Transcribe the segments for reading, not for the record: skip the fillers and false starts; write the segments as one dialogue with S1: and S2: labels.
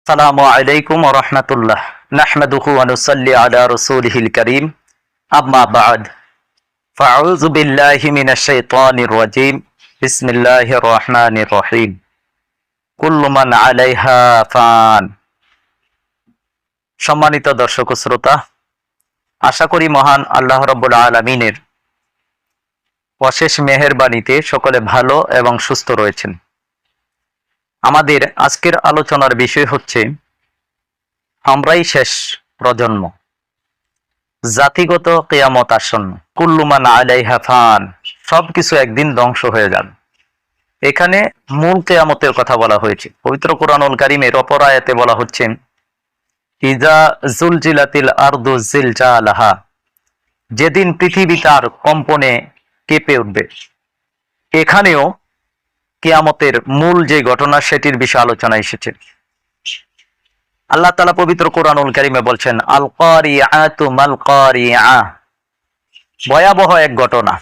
S1: আসসালামু আলাইকুম ওয়া রাহমাতুল্লাহ নাহমাদুহু ওয়া নুসাল্লি আলা রাসূলিহিল কারীম আম্মা বা'দ ফাআউযু বিল্লাহি মিনাশ শাইতানির রাজীম বিসমিল্লাহির রহমানির রহিম কুল্লু মান আলাইহা ফান। সম্মানিত দর্শক ও শ্রোতা, আশা করি মহান আল্লাহ রাব্বুল আলামিনের অশেষ মেহেরবানিতে সকলে ভালো এবং সুস্থ রয়েছেন। আমাদের আজকের আলোচনার বিষয় হচ্ছে আমরাই শেষ প্রজন্ম, জাতিগত কিয়ামত আসন্ন, কুল্লু মান আলাইহা ফান, সবকিছু একদিন ধ্বংস হয়ে যাবে। এখানে মূল কিয়ামতের কথা বলা হয়েছে। পবিত্র কোরআনুল কারীমের অপর আয়াতে বলা হচ্ছে ইজা জুলজিলাতিল আরদু জিলজালাহা, যেদিন পৃথিবী তার কম্পনে কেঁপে উঠবে। এখানেও কিয়ামতের মূল যে ঘটনা সেটির বিষয়ে আলোচনা এসেছে। আল্লাহ তাআলা পবিত্র কোরআনুল কারীমে বলছেন আল কারিআতু মাল কারিআ, ভয়াবহ এক ঘটনা।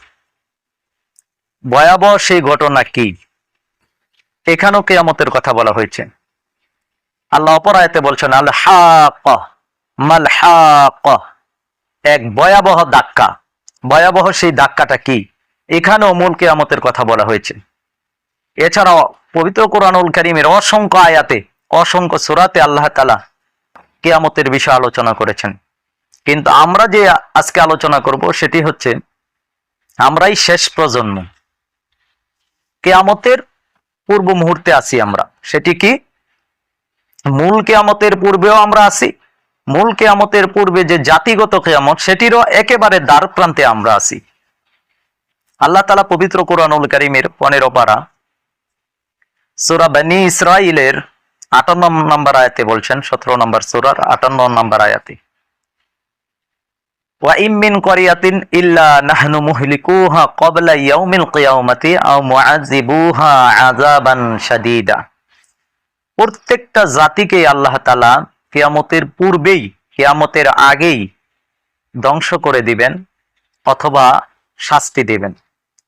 S1: ভয়াবহ সেই ঘটনা কি? এখানেও কিয়ামতের কথা বলা হয়েছে। আল্লাহ অপর আয়াতে বলছেন আল হাক্কা মাল হাক্কা, এক ভয়াবহ ধাক্কা। ভয়াবহ সেই ধাক্কাটা কি? এখানেও মূল কিয়ামতের কথা বলা হয়েছে। এছাড়াও পবিত্র কোরআনুল কারীমের অসংখ্য আয়াতে, অসংখ্য সূরাতে আল্লাহ তাআলা কিয়ামতের বিষয়ে আলোচনা করেছেন। কিন্তু আমরা যে আজকে আলোচনা করব সেটি হচ্ছে আমরাই শেষ প্রজন্ম, কিয়ামতের পূর্ব মুহূর্তে আছি আমরা। সেটি কি? মূল কিয়ামতের পূর্বেও আমরা আছি, মূল কিয়ামতের পূর্বে যে জাতিগত কিয়ামত সেটিরও একেবারে দ্বার প্রান্তে আমরা আছি। আল্লাহ তাআলা পবিত্র কোরআনুল কারীমের 15 পারা সূরা বনী ইসরাঈলের 58 নম্বর আয়াতে বলছেন, 17 নম্বর সূরার 58 নম্বর আয়াতে, ওয়া ইম মিন ক্বরিয়াতিন ইল্লা নাহনু মুহলিকুহা ক্বাবলা ইয়াউমিল কিয়ামাতি আও মুআযিবুহা আযাবান শাদীদা। প্রত্যেকটা জাতিকে আল্লাহ তাআলা কিয়ামতের পূর্বেই, কিয়ামতের আগেই ধ্বংস করে দিবেন অথবা শাস্তি দিবেন।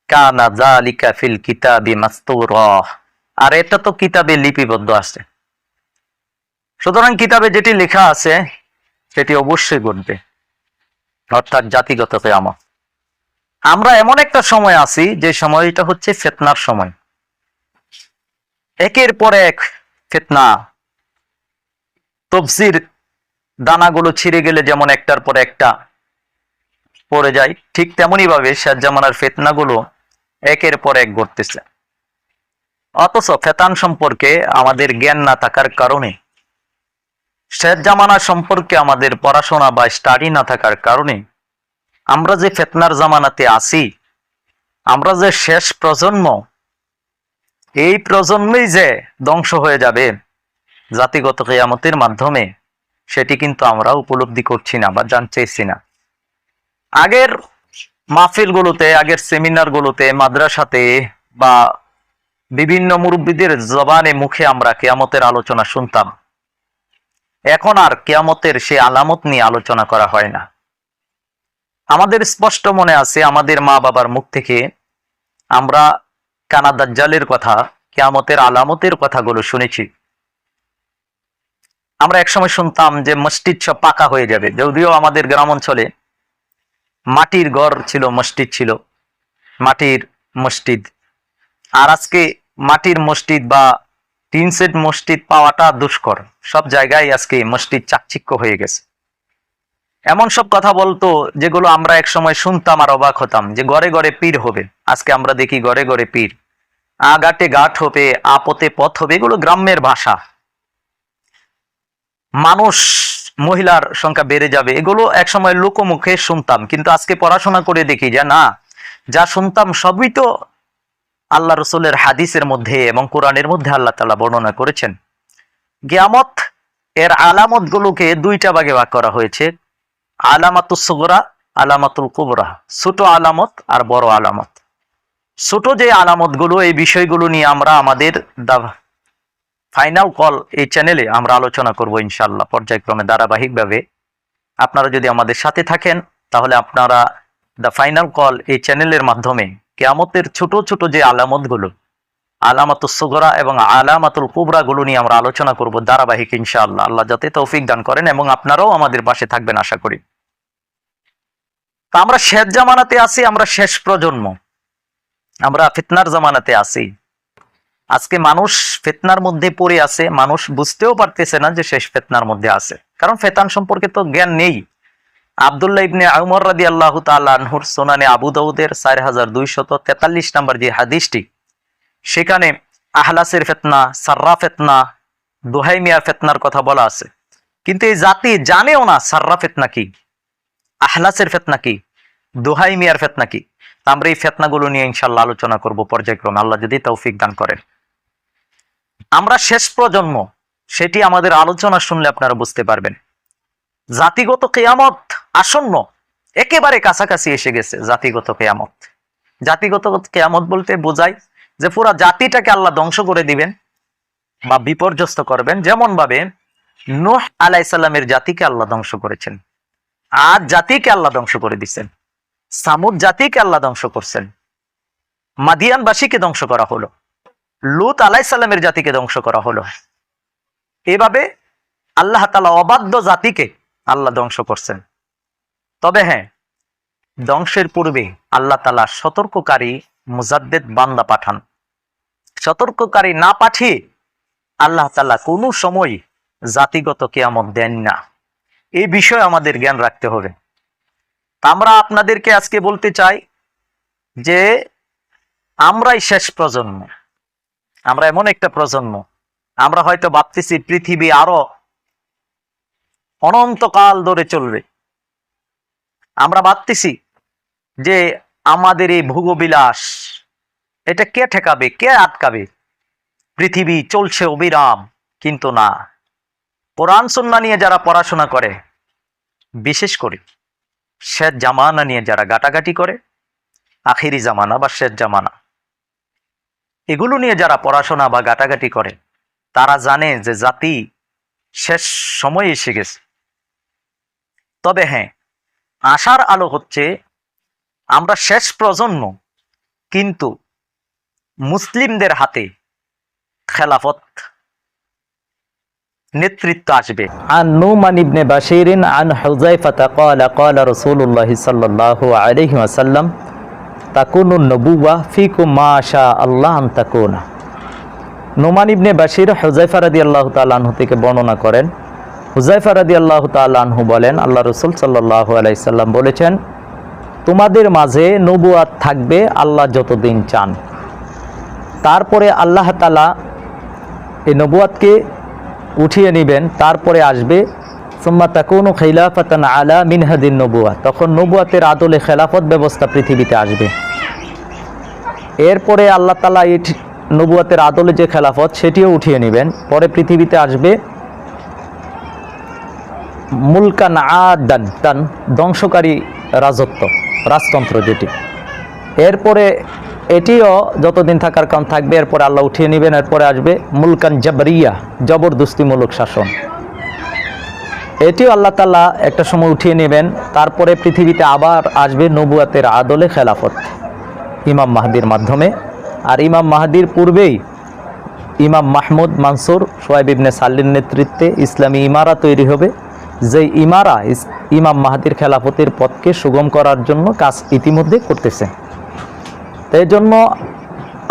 S1: কানা যালিকা ফিল কিতাবি মাসতুরা, আর এটা তো কিতাবে লিপিবদ্ধ আছে। সুতরাং কিতাবে যেটি লেখা আছে সেটি অবশ্যই ঘটবে, অর্থাৎ জাতিগত কিয়ামত। আমরা এমন একটা সময় আছি যে সময়টা হচ্ছে ফিতনার সময়। একের পর এক ফিতনা, তফসির দানাগুলো ছিঁড়ে গেলে যেমন একটার পর একটা পড়ে যায়, ঠিক তেমনি ভাবে শেষ জামানার ফিতনাগুলো একের পর এক ঘটতেছে। অথচ ফেতান সম্পর্কে আমাদের জ্ঞান না থাকার কারণে, শেষ জামানা সম্পর্কে আমাদের পড়াশোনা বা স্টাডি না থাকার কারণে আমরা যে ফিতনার জামানাতে আছি, আমরা যে শেষ প্রজন্ম, এই প্রজন্মই যে ধ্বংস হয়ে যাবে জাতিগত কিয়ামতের মাধ্যমে, সেটি কিন্তু আমরা উপলব্ধি করছি না বা জানতেছি না। আগের মাহফিলগুলোতে, আগের সেমিনারগুলোতে, মাদ্রাসাতে বা বিভিন্ন মুরব্বীদের জবানে মুখে আমরা কিয়ামতের আলোচনা শুনতাম। এখন আর কিয়ামতের সেই আলামত নিয়ে আলোচনা করা হয় না। আমাদের স্পষ্ট মনে আছে, আমাদের মা বাবার মুখ থেকে আমরা কানা দাজ্জালের কথা, কিয়ামতের আলামতের কথাগুলো শুনেছি। আমরা একসময় শুনতাম যে মসজিদ সব পাকা হয়ে যাবে, যদিও আমাদের গ্রাম অঞ্চলে মাটির ঘর ছিল, মসজিদ ছিল, মাটির মসজিদ। আর আজকে মাটির মসজিদ বা টিন সেট মসজিদ পাওয়াটা দুষ্কর। সব জায়গায় আজকে মসজিদ চাকচিক্য হয়ে গেছে। এমন সব কথা বলতো যেগুলো আমরা এক সময় শুনতাম আর অবাক হতাম, যে ঘরে ঘরে পীর হবে। আজকে আমরা দেখি ঘরে ঘরে পীর, আগাটে ঘাট হবে, আপতে পথ হবে, এগুলো গ্রামের ভাষা। মানুষ, মহিলার সংখ্যা বেড়ে যাবে, এগুলো এক সময় লোকমুখে শুনতাম। কিন্তু আজকে পড়াশোনা করে দেখি যে না, যা শুনতাম সবই তো আল্লাহ রসুলের হাদিসের মধ্যে এবং কোরআনের মধ্যে আল্লাহ তাআলা বর্ণনা করেছেন। কিয়ামত এর আলামত গুলোকে দুইটা ভাগে ভাগ করা হয়েছে, আলামাতুস সুগরা, আলামাতুল কুবরা। ছোট আলামত আর বড় আলামত। ছোট যে আলামত গুলো, এই বিষয়গুলো নিয়ে আমরা আমাদের ফাইনাল কল এই চ্যানেলে আমরা আলোচনা করব ইনশাআল্লাহ, পর্যায়ক্রমে ধারাবাহিকভাবে। আপনারা যদি আমাদের সাথে থাকেন তাহলে আপনারা দ্য ফাইনাল কল এই চ্যানেলের মাধ্যমে কিয়ামতের ছোট ছোট যে আলামতগুলো, আলামাতুস সুগরা এবং আলামাতুল কুবরা গুলো নিয়ে আমরা আলোচনা করব ধারাবাহিক ইনশাআল্লাহ। আল্লাহ যাতে তৌফিক দান করেন এবং আপনারাও আমাদের পাশে থাকবেন আশা করি। তা আমরা শেষ জামানাতে আছি, আমরা শেষ প্রজন্ম, আমরা ফিতনার জামানাতে আছি। আজকে মানুষ ফিতনার মধ্যে পড়ে আছে, মানুষ বুঝতেও পারতেছে না যে শেষ ফিতনার মধ্যে আছে, কারণ ফিতনা সম্পর্কে তো জ্ঞান নেই। আব্দুল্লাহ ইবনে উমর রাদিয়াল্লাহু তাআলা আনহুর সুনানে আবু দাউদের 4243 নম্বর যে হাদিসটি, সেখানে আহলাসের ফিতনা, সাররা ফিতনা, দুহাই মিয়ার ফিতনার কথা বলা আছে, কিন্তু এই জাতি জানেও না সাররা ফিতনা কি, আহলাসের ফিতনা কি, দুহাই মিয়ার ফিতনা কি। আমরা এই ফিতনাগুলো নিয়ে ইনশাআল্লাহ আলোচনা করব পর্যায়ক্রমে, আল্লাহ যদি তৌফিক দান করেন। আমরা শেষ প্রজন্ম, সেটি আমাদের আলোচনা শুনলে আপনারা বুঝতে পারবেন। জাতিগত কিয়ামত আসন্ন, একেবারে কাছাকাছি এসে গেছে জাতিগত কিয়ামত। জাতিগত কিয়ামত বলতে বোঝায় যে পুরা জাতিটাকে আল্লাহ ধ্বংস করে দিবেন বা বিপর্যস্ত করবেন, যেমন ভাবে নূহ আলাইহিস সালামের জাতিকে আল্লাহ ধ্বংস করেছেন, আদ জাতিকে আল্লাহ ধ্বংস করে দিচ্ছেন, সামুদ জাতিকে আল্লাহ ধ্বংস করছেন, মাদিয়ানবাসীকে ধ্বংস করা হলো, লূত আলাইহিস সালামের জাতিকে ধ্বংস করা হলো। এভাবে আল্লাহ তাআলা অবাধ্য জাতিকে আল্লাহ ধ্বংস করছেন। তবে হ্যাঁ, ধ্বংসের পূর্বে আল্লাহ তাআলা সতর্ককারী মুজাদ্দেদ বান্দা পাঠান। সতর্ককারী না পাঠিয়ে আল্লাহ তাআলা কোনো সময় জাতিগত কিয়ামত দেন না। এই বিষয়ে আমাদের জ্ঞান রাখতে হবে। আমরা আপনাদেরকে আজকে বলতে চাই যে আমরাই শেষ প্রজন্ম, আমরা এমন একটা প্রজন্ম, আমরা হয়তো ভাবতেছি পৃথিবী আরো অনন্তকাল ধরে চলবে। আমরা ভাবতেছি যে আমাদের এই ভোগবিলাস, এটা কে ঠেকাবে, কে আটকাবে, পৃথিবী চলছে অবিরাম। কিন্তু না, কোরআন সুন্নাহ নিয়ে যারা পড়াশোনা করে, বিশেষ করে শেষ জামানা নিয়ে যারা গাটাগাটি করে, আখিরি জামানা বা শেষ জামানা, এগুলো নিয়ে যারা পড়াশোনা বা গাটাগাটি করে, তারা জানে যে জাতি শেষ সময় এসে গেছে। তবে হ্যাঁ, আশার আলো হচ্ছে আমরা শেষ প্রজন্ম, কিন্তু মুসলিমদের হাতে খেলাফত, নেতৃত্ব আসবে। আন নুমান ইবনে বাশির আন হুযায়ফা ক্বালা ক্বালা রাসূলুল্লাহ সাল্লাল্লাহু আলাইহি ওয়াসাল্লাম তাকুনুন নবুওয়া ফিকুম মা শা আল্লাহ আন তাকুনা। নুমান ইবনে বাশির হুযায়ফা রাদিয়াল্লাহু তাআলা আনহু থেকে বর্ণনা করেন। হুযায়ফা রাদিয়াল্লাহু তাআলা আনহু বলেন, আল্লাহ রাসূল সাল্লাল্লাহু আলাইহি সাল্লাম বলেছেন, তোমাদের মাঝে নবুয়াত থাকবে আল্লাহ যতদিন চান। তারপরে আল্লাহ তাআলা এই নবুয়াতকে উঠিয়ে নেবেন, তারপরে আসবে সুম্মা তাকুনু খিলাফাতান আলা মিনহাদিন নবুয়া, তখন নবুয়াতের আদলে খেলাফত ব্যবস্থা পৃথিবীতে আসবে। এরপরে আল্লাহ তাআলা এই নবুয়াতের আদলে যে খেলাফত, সেটিও উঠিয়ে নেবেন। পরে পৃথিবীতে আসবে মুলকান আদান, ধ্বংসকারী রাজত্ব, রাজতন্ত্র যেটি। এরপরে এটিও যতদিন থাকার কারণ থাকবে, এরপরে আল্লাহ উঠিয়ে নেবেন। এরপরে আসবে মুলকান জাবরিয়া, জবরদস্তিমূলক শাসন, এটিও আল্লাহ তাআলা একটা সময় উঠিয়ে নেবেন। তারপরে পৃথিবীতে আবার আসবে নবুয়াতের আদলে খেলাফত ইমাম মাহদির মাধ্যমে। আর ইমাম মাহদির পূর্বেই ইমাম মাহমুদ মানসুর সোহাইব ইবনে সাল্লির নেতৃত্বে ইসলামী ইমারা তৈরি হবে, যে ইমারা ইমাম মাহদির খেলাফতের পথকে সুগম করার জন্য কাজ ইতিমধ্যে করতেছে। এই জন্য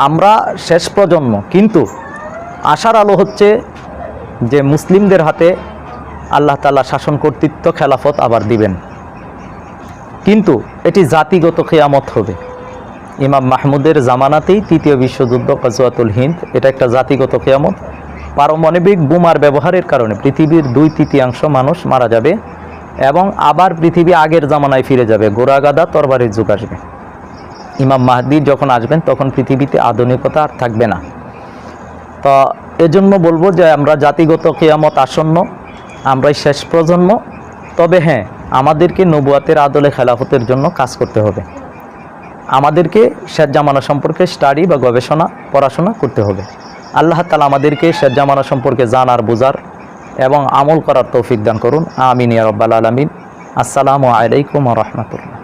S1: আমরা শেষ প্রজন্ম, কিন্তু আশার আলো হচ্ছে যে মুসলিমদের হাতে আল্লাহ তাআলা শাসন কর্তৃত্ব, খেলাফত আবার দিবেন, কিন্তু এটি জাতিগত কিয়ামত হবে। ইমাম মাহমুদের জামানাতেই তৃতীয় বিশ্বযুদ্ধ, গাজওয়াতুল হিন্দ, এটা একটা জাতিগত কিয়ামত। পারমাণবিক বোমার ব্যবহারের কারণে পৃথিবীর 2/3 মানুষ মারা যাবে এবং আবার পৃথিবী আগের জামানায় ফিরে যাবে, গোড়াগাদা তরবারির যুগ আসবে। ইমাম মাহদি যখন আসবেন তখন পৃথিবীতে আধুনিকতা আর থাকবে না। তো এজন্য বলবো যে আমরা জাতিগত কিয়ামত আসন্ন, আমরাই শেষ প্রজন্ম। তবে হ্যাঁ, আমাদেরকে নবুয়াতের আদলে খেলাফতের জন্য কাজ করতে হবে। আমাদেরকে শেষ জামানা সম্পর্কে স্টাডি বা গবেষণা, পড়াশোনা করতে হবে। আল্লাহ তাআলা আমাদেরকে শেষ জামানা সম্পর্কে জানার, বোঝার এবং আমল করার তৌফিক দান করুন। আমিন ইয়া রাব্বাল আলামিন। আসসালামু আলাইকুম ওয়া রাহমাতুল্লাহ।